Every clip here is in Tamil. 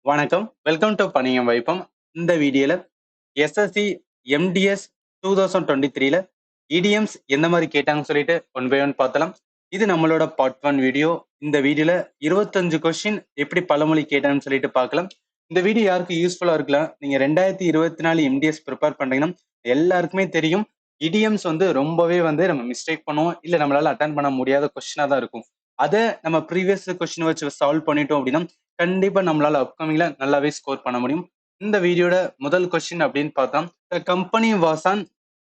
வணக்கம். வெல்கம் டு பணியம் வைப்பம். இந்த வீடியோல எஸ்எஸ்சி எம்டிஎஸ் 2023ல இடியம்ஸ் எந்த மாதிரி கேட்டாங்கன்னு சொல்லிட்டு ஒன் பை ஒன் பார்த்தலாம். இது நம்மளோட பார்ட் 1 வீடியோ. இந்த வீடியோல 25 கொஸ்டின் எப்படி பழமொழி கேட்டாங்கன்னு சொல்லிட்டு பார்க்கலாம். இந்த வீடியோ யாருக்கு யூஸ்ஃபுல்லா இருக்கலாம்? நீங்க 2024 எம்டிஎஸ் ப்ரிப்பேர் பண்றீங்கன்னா எல்லாருக்குமே தெரியும். இடியம்ஸ் ரொம்பவே நம்ம மிஸ்டேக் பண்ணுவோம். இல்ல நம்மளால அட்டன் பண்ண முடியாத கொஸ்டினா தான் இருக்கும். அதை நம்ம ப்ரீவியஸ் கொஸ்டின் வச்சு சால்வ் பண்ணிட்டோம் அப்படின்னா கண்டிப்பா நம்மளால அப்கமிங்ல நல்லாவே ஸ்கோர் பண்ண முடியும். இந்த வீடியோட முதல் கொஸ்டின் அப்படின்னு பார்த்தா company was on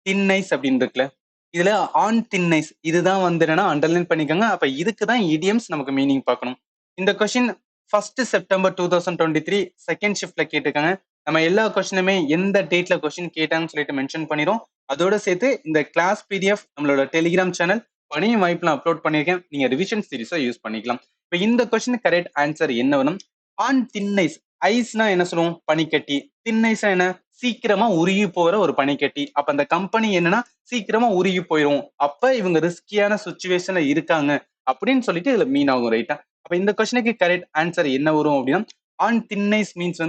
thin ice அப்படின்னு இருக்குல்ல, இதுல ஆன் தின் ஐஸ் இதுதான் என்னன்னா அண்டர்லைன் பண்ணிக்கோங்க. அப்ப இதுக்கு தான் இடியம்ஸ் நமக்கு மீனிங் பார்க்கணும். இந்த கொஸ்டின் 1 செப்டம்பர் 2023 செகண்ட் ஷிஃப்ட்ல கேட்டிருக்காங்க. நம்ம எல்லா கொஸ்டினுமே எந்த டேட்ல கொஸ்டின் கேட்டாங்கன்னு சொல்லிட்டு மென்ஷன் பண்ணிரும். அதோட சேர்த்து இந்த கிளாஸ் பிடிஎஃப் நம்மளோட டெலிகிராம் சேனல் பணியும் வாய்ப்புல அப்லோட் பண்ணியிருக்கேன். நீங்க ரிவிஷன் சீரிஸா யூஸ் பண்ணிக்கலாம். இப்ப இந்த கொஸ்டின் கரெக்ட் ஆன்சர் என்ன வரும்? On thin ice. ஐஸ்னா என்ன சொல்லுவோம்? பனிக்கட்டி. தின் ஐஸ்னா என்ன? சீக்கிரமா உருகி போற ஒரு பனிக்கட்டி. அப்ப அந்த கம்பெனி என்னன்னா சீக்கிரமா உருகி போயிரும். அப்ப இவங்க ரிஸ்கியான சுச்சுவேஷன்ல இருக்காங்க அப்படின்னு சொல்லிட்டு இதுல மீன் ஆகும், ரைட்டா? அப்ப இந்த கொஸ்டினுக்கு கரெக்ட் ஆன்சர் என்ன வரும் அப்படின்னா on thin ice means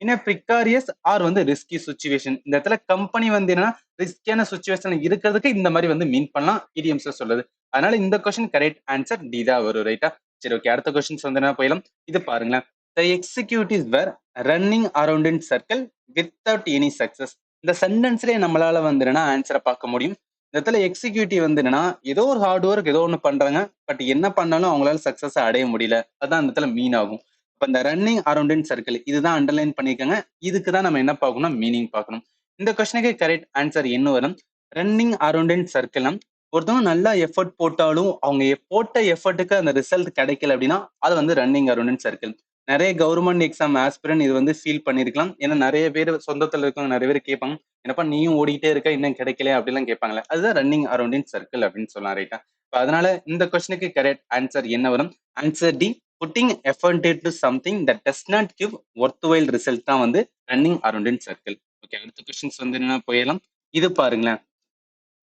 in precarious or risky situation. இந்த இடத்துல கம்பெனி என்னன்னா ரிஸ்கியான சுச்சுவேஷன்ல இருக்கிறதுக்கு இந்த மாதிரி மீன் பண்ணலாம் இடியம்ஸ் சொல்லுது. அதனால இந்த கொஸ்டின் கரெக்ட் ஆன்சர் டி தான் வரும், ரைட்டா? சரி, ஓகே. அடுத்த கொஸ்டின்ஸ் என்ன போயிடலாம். இது பாருங்களேன். The executives were running around in circle without any success. இந்த சென்டென்ஸ்லயே நம்மளால என்னன்னா ஆன்சரை பார்க்க முடியும். இந்த இடத்துல எக்ஸிக்யூட்டிவ் என்னன்னா ஏதோ ஒரு ஹார்ட் ஒர்க் ஏதோ ஒன்று பண்றாங்க, பட் என்ன பண்ணாலும் அவங்களால சக்சஸ் அடைய முடியல. அதான் இந்த இடத்துல மீன் ஆகும். இப்ப இந்த ரன்னிங் அரௌண்ட் இன் சர்க்கிள் இதுதான் அண்டர்லைன் பண்ணிருக்காங்க. இதுக்கு தான் நம்ம என்ன பார்க்கணும்? மீனிங் பார்க்கணும். இந்த கொஸ்டினுக்கு கரெக்ட் ஆன்சர் என்ன வரும்? Running around in circle. ஒருத்தவங்க நல்லா எஃபர்ட் போட்டாலும் அவங்க போட்ட எஃபர்ட்டுக்கு அந்த ரிசல்ட் கிடைக்கல அப்படின்னா அது ரன்னிங் அரௌண்ட் இன் சர்க்கிள். நிறைய கவர்மெண்ட் எக்ஸாம் ஆஸ்பிரன் இது ஃபீல் பண்ணிருக்கலாம். ஏன்னா நிறைய பேர் சொந்தத்துல இருக்கவங்க நிறைய பேர் கேட்பாங்க, என்னப்பா நீயும் ஓடிக்கிட்டே இருக்க இன்னும் கிடைக்கல அப்படிலாம் கேட்பாங்களே, அதுதான் ரன்னிங் அரௌண்ட் இன் சர்க்கிள் அப்படின்னு சொல்லலாம், ரைட்டா? அதனால இந்த கொஸ்டினுக்கு கரெக்ட் ஆன்சர் என்ன வரும்? Answer D, putting effort to something that does not give worthwhile result தான் running around in circle. Okay, அடுத்த கொஸ்டின்ஸ் என்ன போயிடலாம். இது பாருங்களேன்.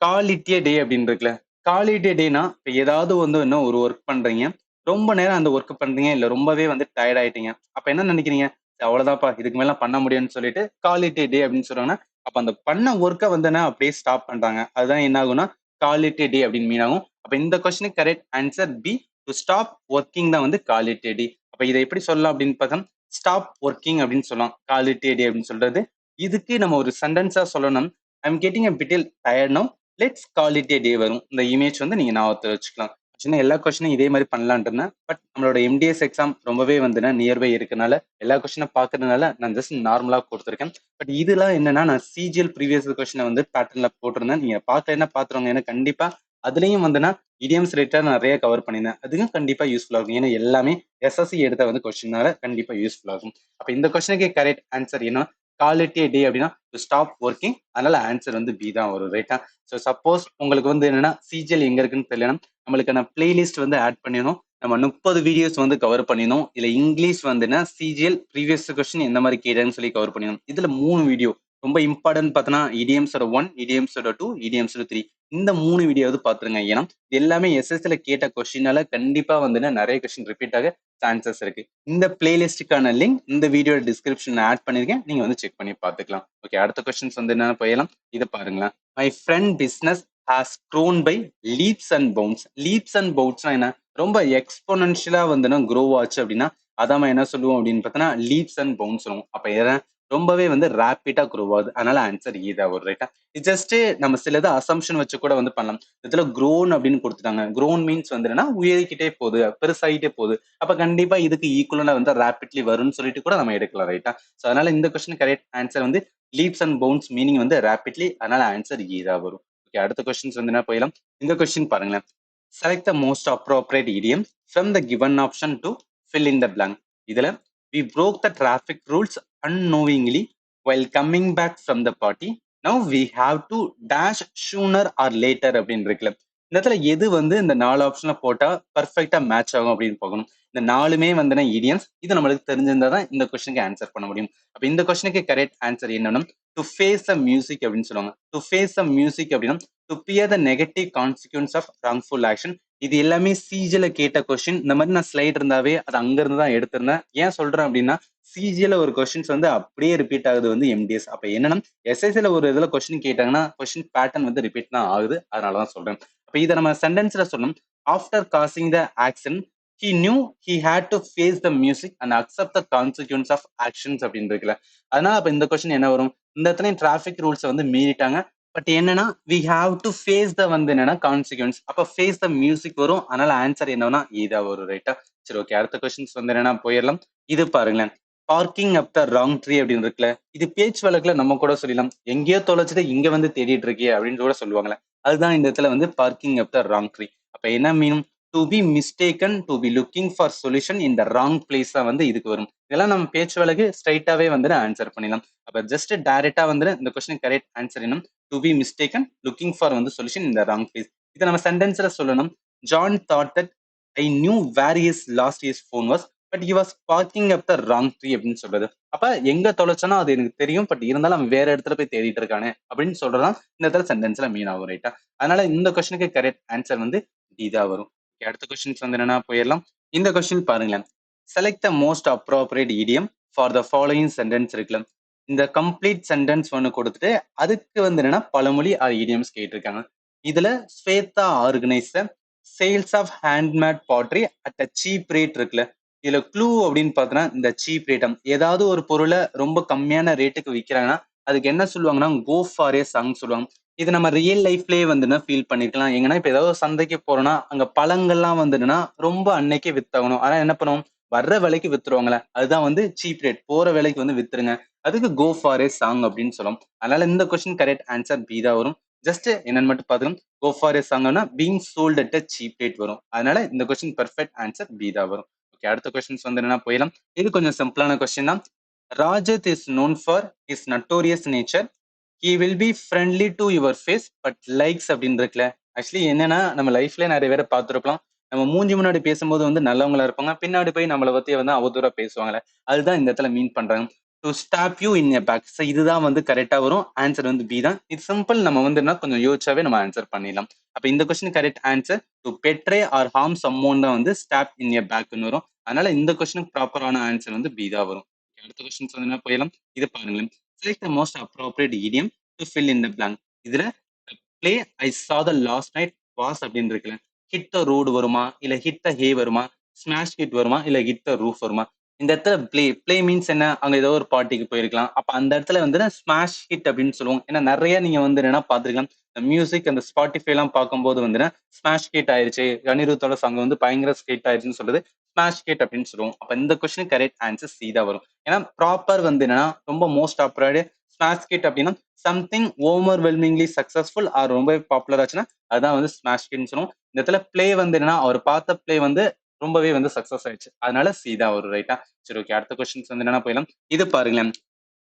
கால் இட் ஏ டே அப்படின்னு இருக்குல்ல. கால் இட் ஏ டேனா இப்போ ஏதாவது இன்னும் ஒரு ஒர்க் பண்றீங்க, ரொம்ப நேரம் அந்த ஒர்க் பண்றீங்க, இல்ல ரொம்பவே டயர்ட் ஆயிட்டீங்க. அப்ப என்ன நினைக்கிறீங்க? சரி, அவ்வளவுதான்ப்பா, இதுக்கு மேல பண்ண முடியும்னு சொல்லிட்டு கால் இட் ஏ டே அப்படின்னு சொல்றாங்கன்னா அப்ப அந்த பண்ண ஒர்க்கை அப்படியே ஸ்டாப் பண்றாங்க. அதுதான் என்ன ஆகும்னா கால் இட் ஏ டே அப்படின்னு மீன் ஆகும். அப்ப இந்த கொஸ்டினுக்கு correct answer B, to stop working தான் கால் இட் ஏ டே. அப்ப இதை எப்படி சொல்லலாம் அப்படின்னு பார்த்தா ஸ்டாப் ஒர்க்கிங் அப்படின்னு சொல்லலாம். கால் இட் ஏ டே அப்படின்னு சொல்றது. இதுக்கு நம்ம ஒரு சென்டென்ஸா சொல்லணும். I'm getting a little tired now, let's call it a day வரும். இந்த இமேஜ் நீங்க ஞாபகத்தை வச்சுக்கலாம். சின்ன எல்லா கொஸ்டினும் இதே மாதிரி பண்ணலான் இருந்தேன். பட் நம்மளோட எம்டிஎஸ் எக்ஸாம் ரொம்பவே நியர்பை இருக்கனால எல்லா கொஸ்டினும் பாக்குறதுனால நான் ஜஸ்ட் நார்மலா கொடுத்துருக்கேன். பட் இதெல்லாம் என்னன்னா நான் சிஜிஎல் ப்ரீவியஸ் கொஸ்டினை பேட்டர்ன்ல போட்டிருந்தேன். நீங்க பார்க்கலன்னா பாத்துருவாங்க. ஏன்னா கண்டிப்பா அதுலயும் இடியம்ஸ் ரிலேட்டட் நிறைய கவர் பண்ணியிருந்தேன். அதுவும் கண்டிப்பா யூஸ்ஃபுல்லா இருக்கும். ஏன்னா எல்லாமே எஸ்எஸ்சி எடுத்த கொஸ்டினால கண்டிப்பா யூஸ்ஃபுல்லா இருக்கும். அப்ப இந்த கொஸ்டினுக்கு கரெக்ட் ஆன்சர் என்ன? கால் இட் ஏ டே அப்படின்னா டு ஸ்டாப் ஒர்க்கிங். அதனால ஆன்சர் பி தான் வரும், ரைட்டா? ஸோ சப்போஸ் உங்களுக்கு என்னன்னா சிஜிஎல் எங்க இருக்குன்னு தெரியலன்னா நம்மளுக்கான பிளேலிஸ்ட் ஆட் பண்ணிடணும். நம்ம 30 வீடியோஸ் கவர் பண்ணிடணும். இதுல இங்கிலீஷ் சிஜிஎல் ப்ரீவியஸ் கொஸ்டின் எந்த மாதிரி கேட்டாங்கன்னு சொல்லி கவர் பண்ணிடணும். இதுல 3 வீடியோ ரொம்ப இம்பார்ட்டன்ட் பார்த்தோன்னா இடியம்ஸோட 1, இடியம்ஸோட 2, இடியம்ஸோட 3 இந்த 3 வீடியோவது பாத்துருங்க. ஏன்னா இது எல்லாமே எஸ்எஸ்ல கேட்ட கொஸ்டினால கண்டிப்பா நிறைய கொஸ்டின் ரிப்பீட் ஆக சான்சஸ் இருக்கு. இந்த பிளேலிஸ்டுக்கான லிங்க் இந்த வீடியோ டிஸ்கிரிப்ஷன்ல ஆட் பண்ணிருக்கேன். நீங்க செக் பண்ணி பாத்துக்கலாம். ஓகே, அடுத்த கொஸ்டின்ஸ் என்ன போயிடலாம். இதை பாருங்களேன். My friend business has grown by leaps and bounds. Leaps and பவுன்ஸ்னா என்ன? ரொம்ப எக்ஸ்போனன்ஷியலா க்ரோ ஆச்சு அப்படின்னா அதான் என்ன சொல்லுவோம் அப்படின்னு பார்த்தோன்னா லீப்ஸ் அண்ட் பவுன்ஸ் சொல்லுவோம். அப்ப எதை ரொம்பவே ரேப்பிடா க்ரோ ஆகுது. அதனால ஆன்சர் இதா ஒரு, ரைட்டா? இது ஜஸ்ட் நம்ம சிலது அசம்ஷன் வச்சு கூட பண்ணலாம். இதுல க்ரோன் அப்படின்னு கொடுத்துட்டாங்க. க்ரோன் மீன்ஸ் என்னன்னா உயரிக்கிட்டே போகுது, பெருசாகிட்டே போகுது. அப்ப கண்டிப்பா இதுக்கு ஈக்குவலா ரேப்பிட்லி வரும்னு சொல்லிட்டு கூட நம்ம எடுக்கலாம், ரைட்டா? ஸோ அதனால இந்த question correct answer leaps and bounce meaning rapidly. அதனால ஆன்சர் இதா வரும். ஓகே, அடுத்த கொஸ்டின்ஸ் என்ன போயிடலாம். இந்த கொஸ்டின் பாருங்களேன். Select the most appropriate idiom from the given option to fill in the blank. இதுல we broke the traffic rules unknowingly while coming back from the party. Now we have to dash sooner or later அப்படின்னு இருக்குல்ல. இந்த இடத்துல எது இந்த 4 ஆப்ஷன்ல போட்டா பர்ஃபெக்டா மேட்ச் ஆகும் அப்படின்னு பார்க்கணும். இந்த 4மே இடியம்ஸ். இது நம்மளுக்கு தெரிஞ்சிருந்தா தான் இந்த கொஸ்டினுக்கு ஆன்சர் பண்ண முடியும். அப்ப இந்த கொஸ்டினுக்கு கரெக்ட் ஆன்சர் என்னன்னா டு ஃபேஸ் அ மியூசிக் அப்படின்னு சொல்லுவாங்க. டு ஃபேஸ் அ மியூசிக் அப்படின்னா to bear the negative consequence of wrongful action இது எல்லாமே சிஜில கேட்ட கொஸ்டின். இந்த மாதிரி நான் ஸ்லைட் இருந்தாவே அது அங்க இருந்து தான் எடுத்திருந்தேன். ஏன் சொல்றேன் அப்படின்னா சிஜில ஒரு கொஸ்டின்ஸ் வந்து அப்படியே ரிப்பீட் ஆகுது வந்து எம்டிஎஸ். அப்ப என்னன்னா எஸ்எஸ்சில ஒரு இதுல கொஸ்டின் கேட்டாங்கன்னா கொஸ்டின் பேட்டர்ன் வந்து ரிப்பீட் தான் ஆகுது. அதனாலதான் சொல்றேன். அப்ப இதை நம்ம சென்டென்ஸ்ல சொல்லணும். After causing the action he knew he had to face the music and accept the consequence of actions அப்படின்னு இருக்குல்ல. அதனால அப்ப இந்த கொஸ்டின் என்ன வரும்? இந்த இடத்துல டிராபிக் ரூல்ஸ் வந்து மீறிட்டாங்க. பட் என்னன்னா we have to face the வந்து என்னன்னா கான்சிக்வன்ஸ். அப்ப ஃபேஸ் த மியூசிக் வரும். அதனால ஆன்சர் என்னன்னா இதா வரும். ரைட்டா? சரி, ஓகே. அடுத்த கொஸ்டின்ஸ் வந்து என்னன்னா போயிடலாம். இது பாருங்களேன். Parking up the wrong tree அப்படின்னு இருக்குல்ல. இது பேச்சு வழக்குல நம்ம கூட சொல்லலாம். எங்கேயோ தொலைச்சிட்டு இங்க வந்து தேடிட்டு இருக்கியே அப்படின்னு கூட சொல்லுவாங்களே. அதுதான் இந்த இடத்துல வந்து barking up the wrong tree. அப்ப என்ன மீனும்? To be mistaken, to be looking for solution in the wrong place தான் வந்து இதுக்கு வரும். இதெல்லாம் நம்ம பேச்சு வழக்கு ஸ்ட்ரைட்டாவே வந்து ஆன்சர் பண்ணிடலாம். அப்ப ஜஸ்ட் டைரக்டா வந்து இந்த கொஸ்டின் கரெக்ட் ஆன்சர் என்ன? To be mistaken, looking for வந்து solution in the wrong place. இதை நம்ம சென்டென்ஸ்ல சொல்லணும். John thought that I knew where is lost is phone was but he was barking up the wrong tree அப்படின்னு சொல்றது. அப்ப எங்க தொலைச்சனோ அது எனக்கு தெரியும், பட் இருந்தாலும் அவன் வேற இடத்துல போய் தேடிட்டு இருக்கானே அப்படின்னு சொல்றதான் இந்த இடத்துல சென்டென்ஸ்ல மீன் ஆகும். ரைட்டா? அதனால இந்த கொஸ்டினுக்கு கரெக்ட் ஆன்சர் வந்து டி தான் வரும். அடுத்த கொஸ்டின்ஸ் வந்து என்னன்னா போயிடலாம். இந்த கொஸ்டின் பாருங்களேன். Select the most appropriate idiom for the following sentence இருக்குல்ல. இந்த கம்ப்ளீட் சென்டென்ஸ் ஒன்று கொடுத்துட்டு அதுக்கு வந்து என்னன்னா பழமொழி ஆர் இடியம்ஸ் கேட்டிருக்காங்க. இதுல Shweta organise sales of handmade pottery at a cheap rate இருக்குல்ல. இதுல க்ளூ அப்படின்னு பார்த்தோன்னா இந்த சீப் ரேட்டம் ஏதாவது ஒரு பொருளை ரொம்ப கம்மியான ரேட்டுக்கு விற்கிறாங்கன்னா அதுக்கு என்ன சொல்லுவாங்கன்னா கோ ஃபார் ஏ சங் சொல்லுவாங்க. இது நம்ம ரியல் லைஃப்லயே வந்துன்னா ஃபீல் பண்ணிருக்கலாம். எங்கன்னா இப்ப ஏதாவது சந்தைக்கு போறோம்னா அங்க பழங்கள்லாம் வந்துட்டுன்னா ரொம்ப அன்னைக்கே வித்தாகணும். ஆனா என்ன பண்ணுவோம்? வர்ற விலைக்கு வித்துருவாங்களே, அதுதான் வந்து சீப் ரேட். போற விலைக்கு வந்து வித்துருங்க. அதுக்கு கோ ஃபார் ஏ சாங் அப்படின்னு சொல்லுவோம். அதனால இந்த கொஸ்டின் கரெக்ட் ஆன்சர் பி தான் வரும். ஜஸ்ட் என்னன்னு மட்டும் பாத்துக்கணும். கோ ஃபார் ஏ சாங்னா being sold at a cheap rate வரும். அதனால இந்த கொஸ்டின் பெர்ஃபெக்ட் ஆன்சர் பி தான் வரும். ஓகே, அடுத்த கொஸ்டின்ஸ் வந்து என்னன்னா போயிடலாம். இது கொஞ்சம் சிம்பிளான கொஸ்டின் தான். Rajat is known for is notorious nature. He will be friendly to your face but likes அப்படின்னு இருக்குல்ல. ஆக்சுவலி என்னன்னா நம்ம லைஃப்ல நிறைய பேரை பார்த்துருப்போம். நம்ம மூஞ்சி முன்னாடி பேசும்போது வந்து நல்லவங்களா இருப்பாங்க, பின்னாடி போய் நம்மளை பத்தி வந்து அவதூறா பேசுவாங்களே. அதுதான் இந்த இடத்துல மீன் பண்றாங்க. To stab you in a back. So இதுதான் வந்து கரெக்டா வரும். ஆன்சர் வந்து பி தான். இது சிம்பிள். நம்ம வந்து கொஞ்சம் யோசிச்சாவே நம்ம ஆன்சர் பண்ணிடலாம். அப்ப இந்த question correct answer to betray or harm someone தான் வந்து ஸ்டாப் இன் எ பேக்னு வரும். அதனால இந்த கொஸ்டினுக்கு ப்ராப்பரான ஆன்சர் வந்து பி தான் வரும். அடுத்த கொஸ்டின்ஸ் வந்து என்ன போயிடலாம். இது பாருங்களேன். Select the most appropriate idiom to fill in the blank. இதுல the play I saw the last night was அப்படின்னு இருக்குல்ல. hit the road வருமா, இல்ல hit the hay வருமா, smash hit வருமா, இல்ல hit the roof வருமா? இந்த இடத்துல play மீன்ஸ் என்ன? அங்க ஏதோ ஒரு பார்ட்டிக்கு போயிருக்கலாம். அப்ப அந்த இடத்துல வந்து ஸ்மாஷ் ஹிட் அப்படின்னு சொல்லுவோம். ஏன்னா நிறைய நீங்க வந்து என்னன்னா பாத்துருக்கலாம். மியூசிக் அந்த ஸ்பாட்டிஃபை எல்லாம் பார்க்கும்போது வந்து ஸ்மாஷ் ஹிட் ஆயிருச்சு, அனிருத்தோட சாங் வந்து பயங்கர ஹிட் ஆயிருச்சுன்னு சொல்றது ஸ்மாஷ் ஹிட் அப்படின்னு சொல்லுவோம். அப்ப இந்த கொஸ்டின் கரெக்ட் ஆன்சர் சி தான் வரும். ஏன்னா ப்ராப்பர் வந்து என்னன்னா ரொம்ப மோஸ்ட் அப்ராய்டு ஸ்மாஷ் ஹிட் அப்படின்னா சம்திங் ஓவர்வெல்மிங்லி சக்சஸ்ஃபுல் ஆர் ரொம்ப பாப்புலர் ஆச்சுன்னா அதான் வந்து ஸ்மாஷ் ஹிட்னு சொல்லுவோம். இந்த இடத்துல பிளே வந்து என்னன்னா அவர் பார்த்த பிளே வந்து ரொம்பவே வந்து சக்சஸ் ஆயிடுச்சு. அதனால சி தான் வரும். ரைட்டா? சரி, ஓகே. அடுத்த கொஸ்டின்ஸ் வந்து என்னன்னா போயிடலாம். இது பாருங்களேன்.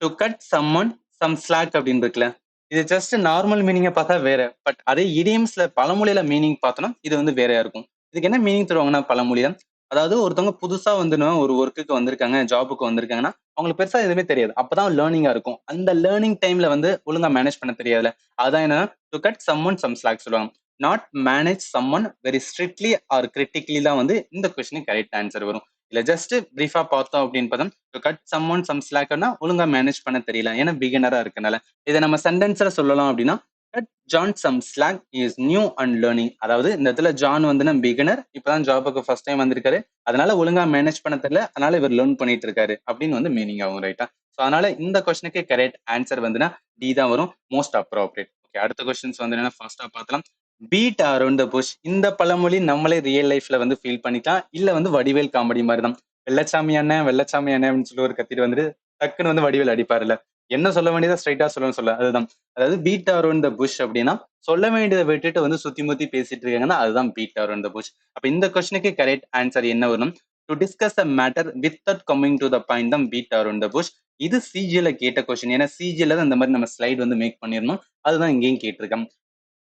To cut someone some slack அப்படின்னு இருக்குல்ல. இது ஜஸ்ட் நார்மல் மீனிங்கை பார்த்தா வேற. பட் அதே இடியம்ஸ்ல பழமொழியில மீனிங் பார்த்தோம்னா இது வந்து வேறையா இருக்கும். இதுக்கு என்ன மீனிங் தருவாங்கன்னா பழமொழியில, அதாவது ஒருத்தவங்க புதுசா வந்து ஒரு ஒர்க்குக்கு வந்திருக்காங்க, ஜாபுக்கு வந்திருக்காங்கன்னா அவங்களுக்கு பெருசா எதுவுமே தெரியாது. அப்பதான் லேர்னிங்கா இருக்கும். அந்த லேர்னிங் டைம்ல வந்து ஒழுங்கா மேனேஜ் பண்ண தெரியாதுல. அதான் என்ன, to cut someone some slack சொல்லுவாங்க. Not manage someone very strictly or critically தான் வந்து இந்த கொஸ்டினுக்கு கரெக்ட் ஆன்சர் வரும். இல்ல ஜஸ்ட் பிரீஃபா பார்த்தோம் அப்படின்னு பார்த்தா டு கட் சம்மன் சம் ஸ்லாக்னா ஒழுங்கா மேனேஜ் பண்ண தெரியல, ஏன்னா பிகினரா இருக்கனால. இதை நம்ம சென்டென்ஸ்ல சொல்லலாம் அப்படின்னா cut John some slack is new and learning. அதாவது இந்த இடத்துல ஜான் வந்து பிகினர், இப்பதான் ஜாபுக்கு ஃபர்ஸ்ட் டைம் வந்திருக்காரு, அதனால ஒழுங்கா மேனேஜ் பண்ண தெரியல, அதனால இவர் லேர்ன் பண்ணிட்டு இருக்காரு அப்படின்னு வந்து மீனிங் ஆகும். ரைட்டா? ஸோ அதனால இந்த கொஸ்டினுக்கு கரெக்ட் ஆன்சர் வந்துன்னா டி தான் வரும். Most appropriate. ஓகே, அடுத்த கொஸ்டின்ஸ் வந்து என்ன ஃபாஸ்டா பார்த்தலாம். Beat around the bush. இந்த பழமொழி நம்மளே ரியல் லைஃப்ல வந்து ஃபீல் பண்ணிக்கலாம். இல்ல வந்து வடிவேல் காமெடி மாதிரி தான். வெள்ளச்சாமி அண்ணன் வெள்ளச்சாமி அண்ணன் அப்படின்னு சொல்லி ஒரு கத்திட்டு வந்துட்டு டக்குன்னு வந்து வடிவேல் அடிப்பாருல்ல. என்ன சொல்ல வேண்டியதா ஸ்ட்ரைட்டா சொல்லணும்னு சொல்ல அதுதான். அதாவது பீட் அரௌண்ட் த புஷ் அப்படின்னா சொல்ல வேண்டியதை விட்டுட்டு வந்து சுத்தி முத்தி பேசிட்டு இருக்காங்கன்னா அதுதான் பீட் அரௌண்ட் த புஷ். அப்ப இந்த கொஸ்டினுக்கு கரெக்ட் ஆன்சர் என்ன வரும்? To discuss the matter without coming to the point தான் பீட் அரௌண்ட் த புஷ். இது சிஜில கேட்ட கொஸ்டின். ஏன்னா சிஜில தான் இந்த மாதிரி நம்ம ஸ்லைட் வந்து மேக் பண்ணிருந்தோம். அதுதான் இங்கேயும் கேட்டிருக்கோம்.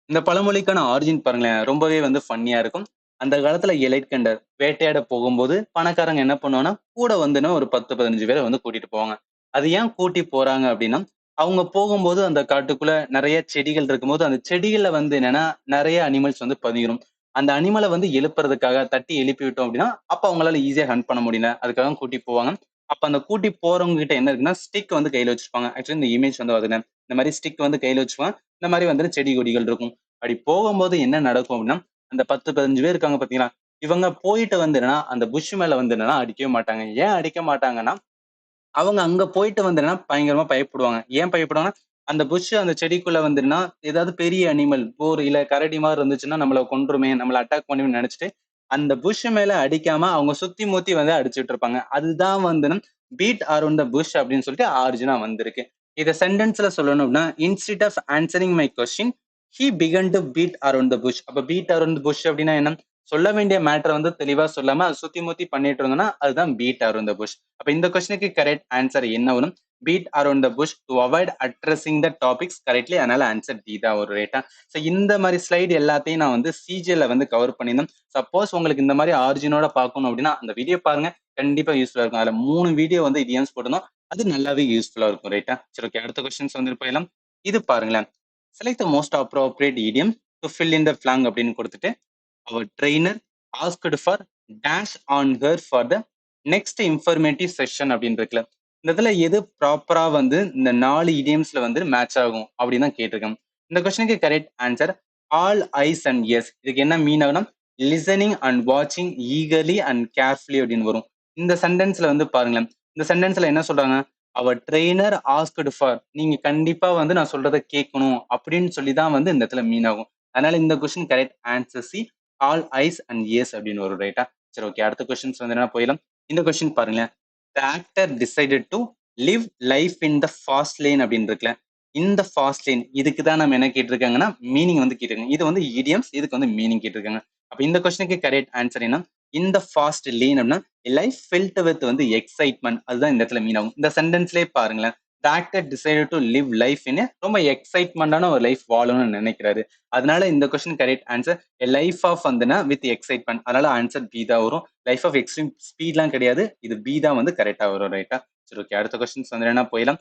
இந்த பழமொழிக்கான ஆரிஜின் பாருங்களேன், ரொம்பவே வந்து ஃபன்னியா இருக்கும். அந்த காலத்துல எலைட் கண்டர் வேட்டையாட போகும்போது பணக்காரங்க என்ன பண்ணுவாங்கன்னா கூட வந்துன்னா ஒரு 10-15 பேரை வந்து கூட்டிட்டு போவாங்க. அது ஏன் கூட்டி போறாங்க அப்படின்னா அவங்க போகும்போது அந்த காட்டுக்குள்ள நிறைய செடிகள் இருக்கும்போது அந்த செடிகள்ல வந்து என்னன்னா நிறைய அனிமல்ஸ் வந்து பதுங்கிரும். அந்த அனிமலை வந்து எழுப்புறதுக்காக தட்டி எழுப்பி விட்டோம் அப்படின்னா அப்ப அவங்களால ஈஸியா ஹண்ட் பண்ண முடியல, அதுக்காக கூட்டி போவாங்க. அப்ப அந்த கூட்டி போறவங்க கிட்ட என்ன இருக்குன்னா ஸ்டிக் வந்து கையில வச்சிருப்பாங்க. ஆக்சுவலி இந்த இமேஜ் வந்து அதுல இந்த மாதிரி ஸ்டிக் வந்து கையில வச்சுப்பாங்க. இந்த மாதிரி வந்து செடி கொடிகள் இருக்கும். அப்படி போகும்போது என்ன நடக்கும் அப்படின்னா அந்த 10 15 பேர் இருக்காங்க பாத்தீங்களா, இவங்க போயிட்டு வந்து என்னன்னா அந்த புஷ் மேல வந்து என்னன்னா அடிக்கவே மாட்டாங்க. ஏன் அடிக்க மாட்டாங்கன்னா அவங்க அங்க போயிட்டு வந்துன்னா பயங்கரமா பயப்படுவாங்க. ஏன் பயப்படுவாங்கன்னா, அந்த புஷ் அந்த செடிக்குள்ள வந்துன்னா, ஏதாவது பெரிய அனிமல் போர் இல்ல கரடி மாரி இருந்துச்சுன்னா, நம்மள கொன்றுமே, நம்மள அட்டாக் பண்ணும்னு நெனச்சுட்டு, அந்த புஷ் மேல அடிக்காம அவங்க சுத்தி முத்தி வந்து அடிச்சுட்டு இருப்பாங்க. அதுதான் வந்து பீட் அரவுண்ட் த புஷ் அப்படின்னு சொல்லிட்டு ஆரிஜினா வந்திருக்கு. இத சென்டென்ஸ்ல சொல்லணும்னா, instead of answering my question, he began to beat around the bush. அப்ப பீட் அரவுண்ட் த புஷ் அப்படின்னா என்ன? சொல்ல வேண்டிய மேட்டர் வந்து தெளிவா சொல்லாம, அத சுத்தி முத்தி பண்ணிட்டு இருந்தோம்னா, அதுதான் பீட் அரவுண்ட் த புஷ். அப்ப இந்த கொஸ்டினுக்கு கரெக்ட் ஆன்சர் என்ன வரும்? Beat around the bush to avoid addressing the topics correctly. அதனால ஆன்சர் டி தான் ஒரு ரைட்டா. ஸோ இந்த மாதிரி ஸ்லைடு எல்லாத்தையும் நான் வந்து சிஜிஎல்ல வந்து கவர் பண்ணியிருந்தேன். சப்போஸ் உங்களுக்கு இந்த மாதிரி ஆரிஜினோட பார்க்கணும் அப்படின்னா அந்த வீடியோ பாருங்க, கண்டிப்பா யூஸ்ஃபுல்லா இருக்கும். அதுல 3 வீடியோ வந்து இடியம்ஸ் போட்டிருந்தோம். அது நல்லாவே யூஸ்ஃபுல்லா இருக்கும் ரைட்டா. சரி ஓகே, அடுத்த கொஸ்டின்ஸ் வந்து போயிடலாம். இது பாருங்களேன். Select the most appropriate idiom to fill in the blank அப்படின்னு கொடுத்துட்டு our trainer asked for dash on her for the next informative session அப்படின்னு இருக்குல்ல, இந்த இதுல எது ப்ராப்பரா வந்து இந்த 4 இடியம்ஸ்ல வந்து மேட்ச் ஆகும் அப்படின்னு தான் கேட்டிருக்காங்க. இந்த கொஸ்டினுக்கு correct answer all eyes and ears. இதுக்கு என்ன மீன் ஆகும்னா லிசனிங் அண்ட் வாட்சிங் ஈகர்லி அண்ட் கேர்ஃபுல்லி அப்படின்னு வரும். இந்த சென்டென்ஸ்ல வந்து பாருங்களேன், இந்த சென்டென்ஸ்ல என்ன சொல்றாங்க, அவர் ட்ரெயினர் ஆஸ்க்டு ஃபார், நீங்க கண்டிப்பா வந்து நான் சொல்றதை கேட்கணும் அப்படின்னு சொல்லி தான் வந்து இந்த இடத்துல மீன் ஆகும். அதனால இந்த question correct answer C all eyes and years அப்படின்னு வரும் ரைட்டா. சரி ஓகே, அடுத்த கொஸ்டின்ஸ் வந்து என்ன போயிடலாம். இந்த கொஸ்டின் பாருங்களேன். The actor decided to live life in the fast lane அப்படின்னு இருக்குல்ல, இந்த ஃபாஸ்ட் லேன் இதுக்கு தான் நம்ம என்ன கேட்டிருக்காங்கன்னா மீனிங் வந்து கேட்டிருக்காங்க. இது வந்து இடியம்ஸ், இதுக்கு வந்து மீனிங் கேட்டிருக்காங்க. அப்ப இந்த கொஸ்டினுக்கு கரெக்ட் ஆன்சர் என்ன? இந்த ஃபாஸ்ட் லேன் அப்படின்னா லைஃப் ஃபில்ட் வித் வந்து எக்ஸைட்மெண்ட், அதுதான் இந்த இடத்துல மீன் ஆகும். இந்த சென்டென்ஸ்லேயே பாருங்களேன், the actor decided to live life in ரொம்ப எக்ஸைட்மெண்டான ஒரு லைஃப் வாழணும்னு நினைக்கிறாரு. அதனால இந்த question correct answer life of வந்துன்னா வித் எக்ஸைட்மெண்ட். அதனால ஆன்சர் பி தான் வரும். லைஃப் ஆஃப் எக்ஸ்ட்ரீம் ஸ்பீட்லாம் கிடையாது, இது பி தான் வந்து கரெக்டா வரும் ரைட்டா. சரி ஓகே, அடுத்த கொஸ்டின்ஸ் வந்து என்ன போயிடலாம்.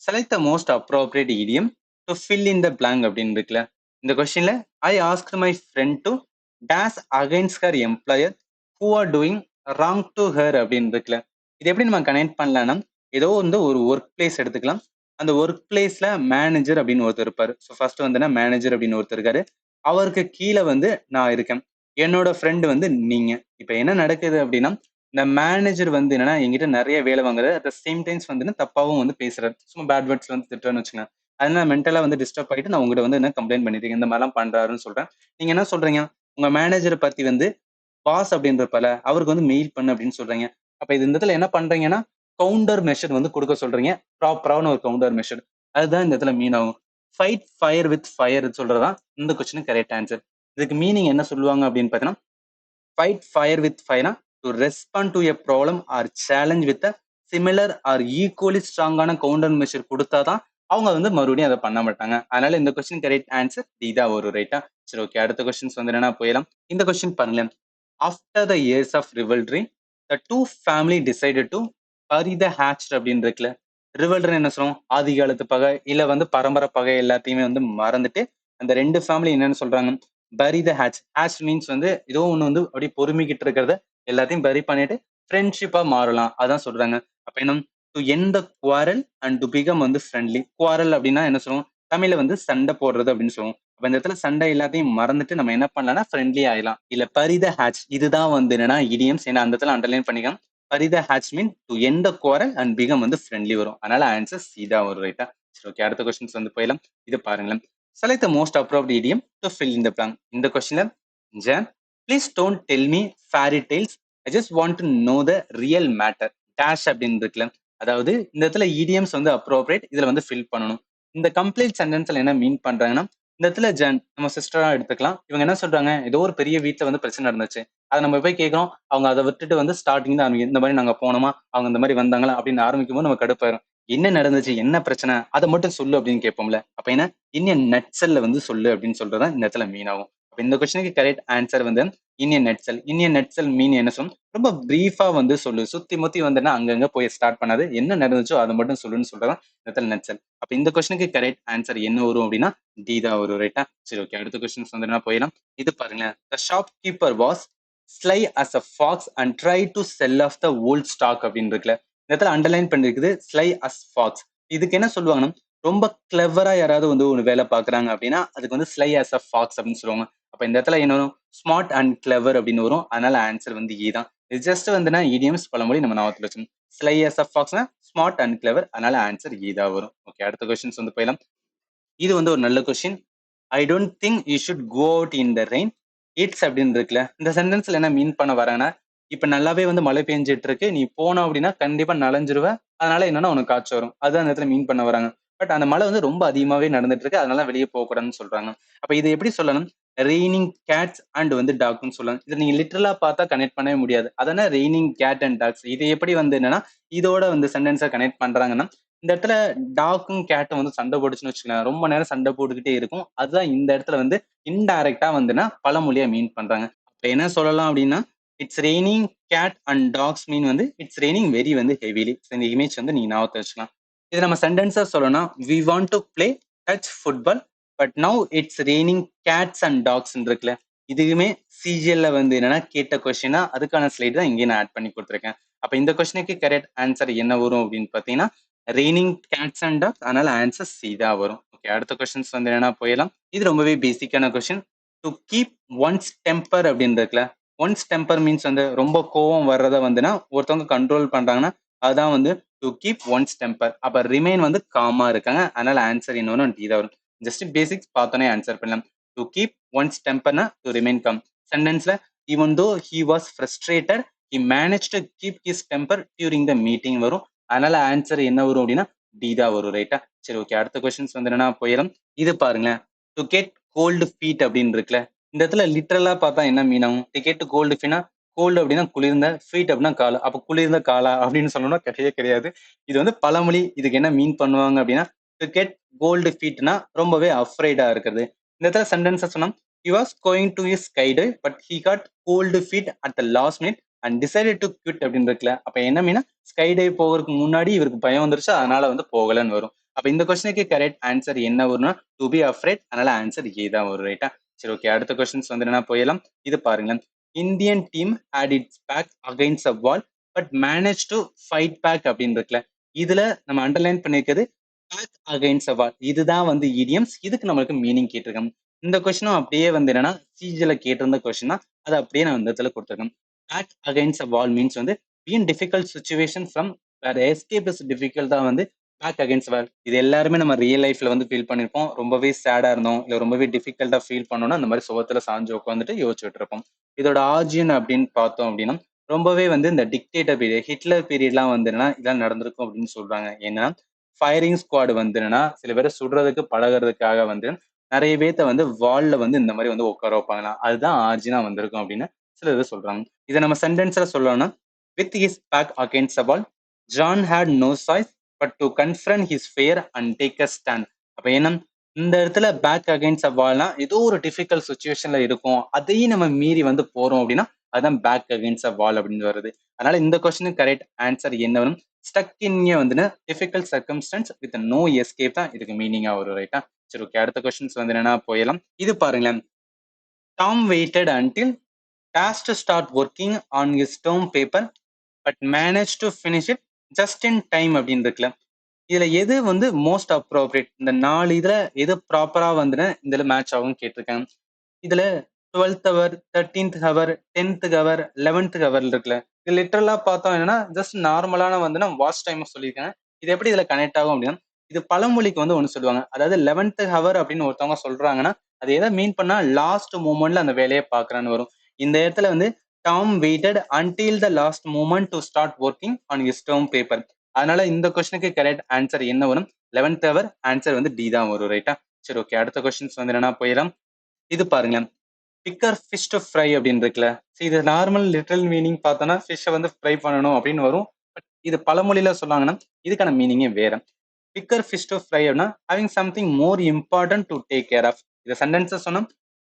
Select the most appropriate idiom to fill in the blank அப்படின்னு இருக்குல்ல, இந்த கொஸ்டின்ல I ask my friend to days against her employer who are doing wrong to her அப்படின்னு இருக்குல்ல, இது எப்படி நம்ம கனெக்ட் பண்ணலாம்னா ஏதோ வந்து ஒரு ஒர்க் பிளேஸ் எடுத்துக்கலாம். அந்த ஒர்க் பிளேஸ்ல மேனேஜர் அப்படின்னு ஒருத்தர் இருப்பாரு. ஸோ ஃபர்ஸ்ட் வந்துன்னா மேனேஜர் அப்படின்னு ஒருத்தர் இருக்காரு. அவருக்கு கீழே வந்து நான் இருக்கேன். என்னோட ஃப்ரெண்டு வந்து நீங்க. இப்ப என்ன நடக்குது அப்படின்னா இந்த மேனேஜர் வந்து என்னன்னா என்கிட்ட நிறைய வேலை வாங்குறாரு. அட் த சேம் டைம்ஸ் வந்து தப்பாவும் வந்து பேசுறாரு. சும்மா பேட் வேர்ட்ஸ்ல வந்து திட்டுறேன்னு வச்சுக்கோங்க. அதனால மென்டலா வந்து டிஸ்டர்ப் ஆகிட்டு நான் உங்ககிட்ட வந்து என்ன கம்ப்ளைண்ட் பண்ணிருக்கேன், இந்த மாதிரிலாம் பண்றாருன்னு சொல்றேன். நீங்க என்ன சொல்றீங்க, உங்க மேனேஜரை பத்தி வந்து பாஸ் அப்படின்றப்பல அவருக்கு வந்து மெயில் பண்ணு அப்படின்னு சொல்றீங்க. அப்ப இது இந்த இடத்துல என்ன பண்றீங்கன்னா கவுண்டர் மெஷர் வந்து கொடுக்க சொல்றீங்க. ப்ராப்பரான ஒரு கவுண்டர் மெஷர். அதுதான் இந்த இடத்துல மீன் ஆகும். ஃபைட் ஃபயர் வித் ஃபயர் சொல்றதுதான் இந்த கொஸ்டினுக்கு கரெக்ட் ஆன்சர். இதுக்கு மீனிங் என்ன சொல்லுவாங்க அப்படின்னு பார்த்தீங்கன்னா fight fire with fire to respond to a problem or challenge with a similar or equally ஸ்ட்ராங்கான கவுண்டர் மெஷர் கொடுத்தாதான் அவங்க வந்து மறுபடியும் அதை பண்ண மாட்டாங்க. அதனால இந்த கொஸ்டின் கரெக்ட் ஆன்சர் டி தான் ஒரு ரைட்டா. சரி ஓகே, அடுத்த கொஸ்டின்ஸ் வந்து என்ன போயிடலாம். இந்த கொஸ்டின் பாருங்களேன். ஆஃப்டர் த இயர்ஸ் ஆஃப் ரிவல்ட்ரி the two family decided to bury the hatch அப்படின்னு இருக்குல்ல, ரிவல்ட்ரி என்ன சொல்லுவோம், ஆதி காலத்து பகை இல்ல வந்து பரம்பரை பகை எல்லாத்தையுமே வந்து மறந்துட்டு அந்த 2 ஃபேமிலி என்னன்னு சொல்றாங்க, பரி த ஹேட்ச். ஹேட்ச் மீன்ஸ் வந்து ஏதோ ஒண்ணு வந்து அப்படியே பொறுமிக்கிட்டு இருக்கிறத எல்லாத்தையும் பரி பண்ணிட்டு ஃப்ரெண்ட்ஷிப்பா மாறலாம், அதான் சொல்றாங்க. அப்ப என்ன, to end the quarrel and to become வந்து ஃப்ரெண்ட்லி. குவாரல் அப்படின்னா என்ன சொல்லுவோம், தமிழ்ல வந்து சண்டை போடுறது அப்படின்னு சொல்லுவோம். அப்ப இந்த இடத்துல சண்டை எல்லாத்தையும் மறந்துட்டு நம்ம என்ன பண்ணலாம்னா ஃப்ரெண்ட்லி ஆயிடலாம். இல்ல பரித ஹேட்ச், இதுதான் வந்து என்னன்னா இடியம்ஸ். ஏன்னா அந்த இடத்துல அண்டர்லைன் பண்ணிக்கலாம். பரித ஹேட்ச் mean to end the quarrel and become வந்து ஃப்ரெண்ட்லி வரும். அதனால ஆன்சர் சி தான் வரும் ரைட்டா. சரி ஓகே, அடுத்த கொஸ்டின்ஸ் வந்து போயிடலாம். இது பாருங்களேன். Select the most appropriate idiom to fill in the blank. இந்த கொஸ்டின்ல Jan, please don't tell me fairy tales. I just want to know the real matter. Dash அப்படின்னு இருக்குல்ல, அதாவது இந்த இடத்துல idioms வந்து appropriate, இதுல வந்து fill பண்ணணும். இந்த கம்ப்ளீட் சென்டென்ஸ்ல என்ன மீன் பண்றாங்கன்னா, இந்த இடத்துல ஜான் நம்ம சிஸ்டரா எடுத்துக்கலாம். இவங்க என்ன சொல்றாங்க, ஏதோ ஒரு பெரிய வீட்டுல வந்து பிரச்சனை நடந்துச்சு. அதை நம்ம போய் கேட்கிறோம். அவங்க அதை விட்டுட்டு வந்து ஸ்டார்டிங் தான் இந்த மாதிரி நாங்க போனோமா, அவங்க இந்த மாதிரி வந்தாங்களா அப்படின்னு ஆரம்பிக்கும் போது நம்ம கடுப்பாயிரும். என்ன நடந்துச்சு, என்ன பிரச்சனை, அதை மட்டும் சொல்லு அப்படின்னு கேட்போம்ல. அப்ப என்ன நட்சல்ல வந்து சொல்லு அப்படின்னு சொல்றதுதான் இந்த இடத்துல மீன் ஆகும். அப்ப இந்த கொஸ்டினுக்கு கரெக்ட் ஆன்சர் வந்து இன் எ நட்செல். இன் எ நட்செல் மீன் என்ன சொல்லும்? ரொம்ப பிரீஃபா வந்து சொல்லு. சுத்தி முத்தி வந்துன்னா அங்கங்க போய் ஸ்டார்ட் பண்ணாது. என்ன நடந்துச்சோ அத மட்டும் சொல்லுன்னு சொல்றதுதான் இந்த இடத்துல நட்செல். அப்ப இந்த கொஸ்டினுக்கு கரெக்ட் ஆன்சர் என்ன வரும் அப்படின்னா டி தான் வரும். ரைட்டா? சரி ஓகே. அடுத்த கொஸ்டின்ஸ் வந்து நான் போயிடலாம். இது பாருங்க. The shopkeeper was sly as a fox and tried to sell off the old stock அப்படின்னு இருக்குல்ல. இந்த இடத்துல அண்டர்லைன் பண்ணிருக்குது sly as fox. இதுக்கு என்ன சொல்லுவாங்கன்னா ரொம்ப கிளவரா யாராவது வந்து ஒரு வேலை பாக்குறாங்க அப்படின்னா அதுக்கு வந்து sly as a fox அப்படின்னு சொல்லுவாங்க. அப்ப இந்த இடத்துல என்ன வரும்? ஸ்மார்ட் அண்ட் கிளவர் அப்படின்னு வரும். அதனால ஆன்சர் வந்து இ தான். இது ஜஸ்ட் வந்துன்னா இடியம்ஸ் பழமொழி நம்ம ஞாபகத்துல வச்சுக்கணும். ஸ்லை as a foxனா ஸ்மார்ட் அண்ட் கிளவர். அதனால ஆன்சர் இ தான் வரும். ஓகே. அடுத்த கொஸ்டின்ஸ் வந்து போயிடலாம். இது வந்து ஒரு நல்ல question. I don't think you should go out in the rain. It's அப்படின்னு இருக்குல்ல. இந்த சென்டென்ஸ்ல என்ன மீன் பண்ண வராங்கன்னா இப்ப நல்லாவே வந்து மழை பெஞ்சிட்டு இருக்கு. நீ போன அப்படின்னா கண்டிப்பா நனைஞ்சிருவ. அதனால என்னன்னா உனக்கு காய்ச்சல் வரும். அதுதான் அந்த இடத்துல மீன் பண்ண வராங்க. பட் அந்த மழை வந்து ரொம்ப அதிகமாவே நடந்துட்டு இருக்கு. அதனால வெளியே போக கூடாதுன்னு சொல்றாங்க. அப்ப இது எப்படி சொல்லணும்? ரெய்னிங் கேட்ஸ் அண்ட் வந்து டாக்னு சொல்லலாம். இதை நீங்க லிட்டரலா பார்த்தா கனெக்ட் பண்ணவே முடியாது. அதான ரெய்னிங் கேட் அண்ட் டாக்ஸ். இது எப்படி வந்து என்னன்னா இதோட வந்து சென்டென்ஸை கனெக்ட் பண்றாங்கன்னா இந்த இடத்துல டாக்கும் கேட்டும் வந்து சண்டை போட்டுச்சுன்னு வச்சுக்கலாம். ரொம்ப நேரம் சண்டை போட்டுக்கிட்டே இருக்கும். அதுதான் இந்த இடத்துல வந்து இன்டைரக்டா வந்துன்னா பழமொழியா மீன் பண்றாங்க. அப்ப என்ன சொல்லலாம் அப்படின்னா it's raining cat and dogs mean வந்து இட்ஸ் ரெய்னிங் வெரி வந்து ஹெவிலி. இந்த இமேஜ் வந்து நீங்க ஞாபகத்தை வச்சுக்கலாம். இது நம்ம சென்டென்ஸா சொல்லணும். We want to play touch football but now it's raining cats and dogs இருக்குல்ல. இதுவுமே சிஜிஎல்ல வந்து என்னன்னா கேட்ட கொஸ்டினா அதுக்கான ஸ்லைட் தான் இங்கே நான் ஆட் பண்ணி கொடுத்துருக்கேன். அப்ப இந்த கொஸ்டினுக்கு கரெக்ட் ஆன்சர் என்ன வரும் அப்படின்னு பாத்தீங்கன்னா ரெய்னிங் கேட்ஸ் அண்ட் டாக்ஸ். அதனால ஆன்சர் சி தான் வரும். ஓகே. அடுத்த கொஸ்டின்ஸ் வந்து என்னன்னா போயிடலாம். இது ரொம்பவே பேசிக்கான question. To keep one's temper அப்படின்னு இருக்குல்ல. ஒன்ஸ் டெம்பர் மீன்ஸ் வந்து ரொம்ப கோவம் வர்றத வந்துன்னா ஒருத்தவங்க கண்ட்ரோல் பண்றாங்கன்னா அதுதான் வந்து டு கீப் ஒன்ஸ் டெம்பர். அப்ப ரிமைன் வந்து காமா இருக்காங்க. அதனால ஆன்சர் இன்னொன்னு டி தான் வரும். ஜஸ்ட் பேசிக்ஸ் பார்த்தோன்னே ஆன்சர் பண்ணலாம். டு கீப் ஒன்ஸ் டெம்பர்னா டு ரிமைன் கம். சென்டென்ஸ்ல even though he was frustrated he manage to keep his temper during the meeting வரும். அதனால ஆன்சர் என்ன வரும் அப்படின்னா டி தான் வரும். ரைட்டா? சரி ஓகே. அடுத்த கொஸ்டின்ஸ் வந்து என்னன்னா போயிடும். இது பாருங்களேன். டு கெட் கோல்டு ஃபீட் அப்படின்னு இருக்குல்ல. இந்த இடத்துல லிட்டரலா பார்த்தா என்ன மீன் ஆகும்? டு கெட் கோல்டு ஃபீனா கோல்டு அப்படின்னா குளிர்ந்த, ஃபீட் அப்படின்னா காலு. அப்ப குளிர்ந்த காலா அப்படின்னு சொல்லணும்னா கிடையவே கிடையாது. இது வந்து பழமொழி. இதுக்கு என்ன மீன் பண்ணுவாங்க அப்படின்னா டு கெட் கோல்டு ஃபீட்னா ரொம்பவே அஃப்ரைடா இருக்கிறது. இந்த இடத்துல சென்டென்ஸை சொன்னா he was going to his skydive but he got cold feet at the last minute and decided to quit அப்படின்னு இருக்குல்ல. அப்ப என்ன மீனா ஸ்கை டைவ் போகிறதுக்கு முன்னாடி இவருக்கு பயம் வந்துருச்சு. அதனால வந்து போகலன்னு வரும். அப்ப இந்த கொஸ்டினுக்கு கரெக்ட் ஆன்சர் என்ன வரும்னா டு பி அஃப்ரைட். அதனால ஆன்சர் ஏ தான் வரும். ரைட்டா? சரி ஓகே. அடுத்த கொஸ்டின்ஸ் வந்து என்ன போயிடலாம். இது பாருங்களேன். Indian team had its back against a wall but managed to fight back அப்படின்னு இருக்குல்ல. இதுல நம்ம அண்டர்லைன் பண்ணிருக்கிறது பேக் அகைன்ஸ்ட் வால். இதுதான் வந்து இடியம்ஸ். இதுக்கு நம்மளுக்கு மீனிங் கேட்டிருக்காங்க. இந்த கொஸ்டினும் அப்படியே வந்து என்னன்னா சிஜில கேட்டிருந்த கொஸ்டின் தான். அதை அப்படியே நான் இந்த இடத்துல கொடுத்துருக்கேன். பேக் அகைன்ஸ்ட் வால் மீன்ஸ் வந்து பீன் டிஃபிகல்ட் சுச்சுவேஷன் ஃப்ரம் வேற எஸ்கேப் இஸ் டிஃபிகல்ட் தான் வந்து பேக் அகைன்ஸ்ட் வால். இது எல்லாருமே நம்ம ரியல் லைஃப்ல வந்து ஃபீல் பண்ணிருப்போம். ரொம்பவே சேடா இருந்தோம் இல்ல ரொம்பவே டிஃபிகல்ட்டா ஃபீல் பண்ணோம்னா அந்த மாதிரி சுவத்துல சாஞ்சு உட்காந்துட்டு யோசிச்சுட்டு இருப்போம். இதோட ஆர்ஜின் அப்படின்னு பார்த்தோம் அப்படின்னா ரொம்பவே வந்து இந்த டிக்டேட்டர் பீரியட் ஹிட்லர் பீரியட்லாம் வந்து என்னன்னா இதெல்லாம் நடந்திருக்கும் அப்படின்னு சொல்றாங்க. ஏன்னா ஃபயரிங் ஸ்குவாட் வந்து என்னன்னா சில பேரை சுடுறதுக்கு பழகிறதுக்காக வந்து நிறைய பேர்த்த வந்து வால்ல வந்து இந்த மாதிரி வந்து உட்கார வைப்பாங்களாம். அதுதான் ஆர்ஜினா வந்திருக்கும் அப்படின்னு சில இது சொல்றாங்க. இதை நம்ம சென்டென்ஸ்ல சொல்லணும்னா with his back against wall John had no choice but to confront his fear and take a stand. அப்ப என்ன இந்த இடத்துல பேக் அகேன்ஸ்ட் வால்னா ஏதோ ஒரு டிஃபிகல்ட் சுச்சுவேஷன்ல இருக்கும். அதையும் நம்ம மீறி வந்து போறோம் அப்படின்னா அதுதான் பேக் அகேன்ஸ்ட் வால் அப்படின்னு வருது. அதனால இந்த கொஸ்டினுக்கு கரெக்ட் ஆன்சர் என்ன வரும்? ஸ்டக் இன் வந்து difficult circumstances with no escape தான் இதுக்கு மீனிங்கா வரும். ரைட்டா? சரி ஓகே. அடுத்த கொஸ்டின்ஸ் வந்து என்னன்னா போயிடலாம். இது பாருங்களேன். டாம் வெயிட்டட் அன்டில் டாஸ் to start working on his term paper but manage to finish it just in time அப்படின்னு இருக்குல்ல. இதுல எது வந்து மோஸ்ட் அப்ரோப்ரியேட்? இந்த 4 இதுல எது ப்ராப்பரா வந்து இதுல மேட்ச் ஆகும் கேட்டிருக்காங்க. இதுல 12th hour 13th hour 10th hour 11th hour இருக்குல்ல. இது லிட்டரலா பார்த்தோம் என்னன்னா ஜஸ்ட் நார்மலான வந்து நான் வாட்ச் டைம் சொல்லியிருக்கேன். இது எப்படி இதுல கனெக்ட் ஆகும் அப்படின்னா இது பழமொழிக்கு வந்து ஒண்ணு சொல்லுவாங்க. அதாவது 11th ஹவர் அப்படின்னு ஒருத்தவங்க சொல்றாங்கன்னா அது எதை மீன் பண்ணா லாஸ்ட் மூமெண்ட்ல அந்த வேலையை பாக்குறான்னு வரும். இந்த இடத்துல வந்து Tom waited until the last moment to start working on his term paper. அதனால இந்த கொஸ்டினுக்கு கரெக்ட் ஆன்சர் என்ன வரும்? 11th hour. ஆன்சர் வந்து டி தான் வரும். ரைட்டா? சரி ஓகே. அடுத்த கொஸ்டின்ஸ் வந்து என்னன்னா போயிடலாம். இது பாருங்க. பிக்கர் ஃபிஷ் டு ஃப்ரை அப்படின்னு இருக்குல்ல. இது நார்மல் லிட்டரல் மீனிங் பார்த்தோன்னா ஃபிஷ்ஷை வந்து ஃப்ரை பண்ணணும் அப்படின்னு வரும். பட் இது பழமொழியில சொன்னாங்கன்னா இதுக்கான மீனிங்கே வேற. பிக்கர் ஃபிஷ் டு ஃப்ரை அப்படின்னா having something more important to take care of. இதை சென்டென்ஸை சொன்னா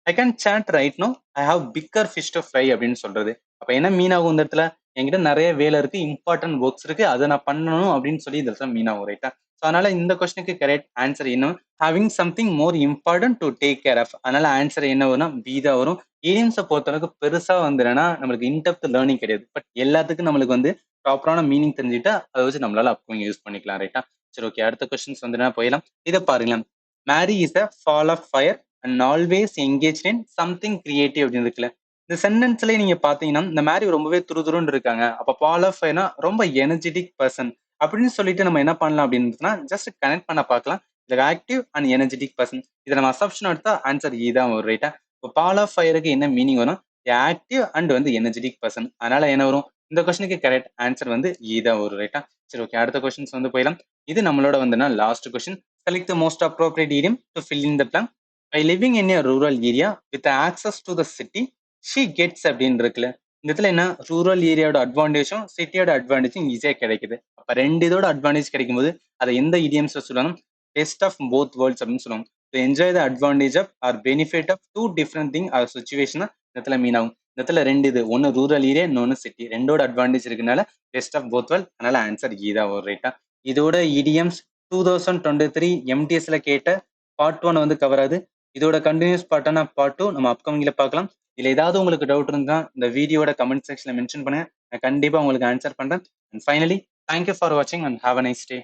I can chat right now, I have bigger fish to fry அப்படின்னு சொல்றது. அப்ப என்ன மீன் ஆகும் இந்த இடத்துல? என்கிட்ட நிறைய வேலை இருக்கு, இம்பார்ட்டன்ட் ஒர்க்ஸ் இருக்கு, அதை நான் பண்ணணும் அப்படின்னு சொல்லி இந்த இடத்துல மீன் ஆகும், ரைட்டா? ஸோ அதனால இந்த கொஸ்டினுக்கு கரெக்ட் ஆன்சர் என்ன? Having something more important to take care of. அதனால ஆன்சர் என்ன வரும்னா பி தான் வரும். இடியம்ஸை பொறுத்தளவுக்கு பெருசா வந்துடுன்னா நம்மளுக்கு இன்டெப்த் லேர்னிங் கிடையாது. பட் எல்லாத்துக்கும் நம்மளுக்கு வந்து ப்ராப்பரான மீனிங் தெரிஞ்சுட்டா அதை வச்சு நம்மளால அப்கமிங் யூஸ் பண்ணிக்கலாம், ரைட்டா? சரி, ஓகே, அடுத்த கொஸ்டின்ஸ் வந்துன்னா போயிடலாம். இதை பாருங்களேன். Mary is a ball of fire and always engage in something creative அப்படின்னு இருக்குல்ல. இந்த சென்டென்ஸ்ல நீங்க பாத்தீங்கன்னா இந்த மாதிரி ரொம்பவே துருதுருன்னு இருக்காங்க. அப்ப ஃபால் ஆஃப் ஃபயர்னா ரொம்ப எனர்ஜெட்டிக் பர்சன் அப்படின்னு சொல்லிட்டு நம்ம என்ன பண்ணலாம் அப்படின்னா ஜஸ்ட் கனெக்ட் பண்ண பார்க்கலாம். இந்த ஆக்டிவ் அண்ட் எனர்ஜெட்டிக் பர்சன் இதை நம்ம அசப்ஷன் எடுத்தா ஆன்சர் இ தான் வரும், ரைட்டா? இப்போ ஃபால் ஆஃப் ஃபயருக்கு என்ன மீனிங் வரும்? ஆக்டிவ் அண்ட் வந்து எனர்ஜெட்டிக் பர்சன். அதனால என்ன வரும்? இந்த கொஸ்டினுக்கு கரெக்ட் ஆன்சர் வந்து இ தான் வரும், ரைட்டா? சரி, ஓகே, அடுத்த கொஸ்டின்ஸ் வந்து போயிடலாம். இது நம்மளோட வந்துன்னா last question. Select the most appropriate idiom to fill in the blank. By living in a rural area with access to the city, she gets அப்படின்னு இருக்குல்ல. இந்த இடத்துல என்ன? ரூரல் ஏரியாவோட அட்வான்டேஜும் சிட்டியோட அட்வான்டேஜும் ஈஸியா கிடைக்குது. அப்ப ரெண்டு இதோட அட்வான்டேஜ் கிடைக்கும் போது அதை எந்த இடியம்ஸ் சொல்லுவாங்க? பெஸ்ட் ஆஃப் போத் வேர்ல்ட்ஸ் அப்படின்னு சொல்லுவாங்க. To enjoy the advantage of or benefit of two different thing or situation இந்த இடத்துல மீன் ஆகும். இந்த இடத்துல ரெண்டு இது, ஒன்னு ரூரல் ஏரியா, இன்னொன்னு சிட்டி. ரெண்டோட அட்வான்டேஜ் இருக்குனால பெஸ்ட் ஆஃப் போத் வேர்ல்ட். அதனால ஆன்சர் இ தான் வரும், ரைட்டா? இதோட இடியம்ஸ் 2023 எம்டிஎஸ்ல கேட்ட பார்ட் 1 வந்து கவர் ஆகுது. இதோட கண்டினியூஸ் பார்ட்டான பார்ட் 2 நம்ம அப்கமிங்ல பார்க்கலாம். இதுல ஏதாவது உங்களுக்கு டவுட் இருந்தா இந்த வீடியோட கமெண்ட் செக்ஷன்ல மென்ஷன் பண்ணுங்க. நான் கண்டிப்பா உங்களுக்கு ஆன்சர் பண்றேன். அண்ட் ஃபைனலி, தேங்க்யூ ஃபார் வாட்சிங் and have a nice day.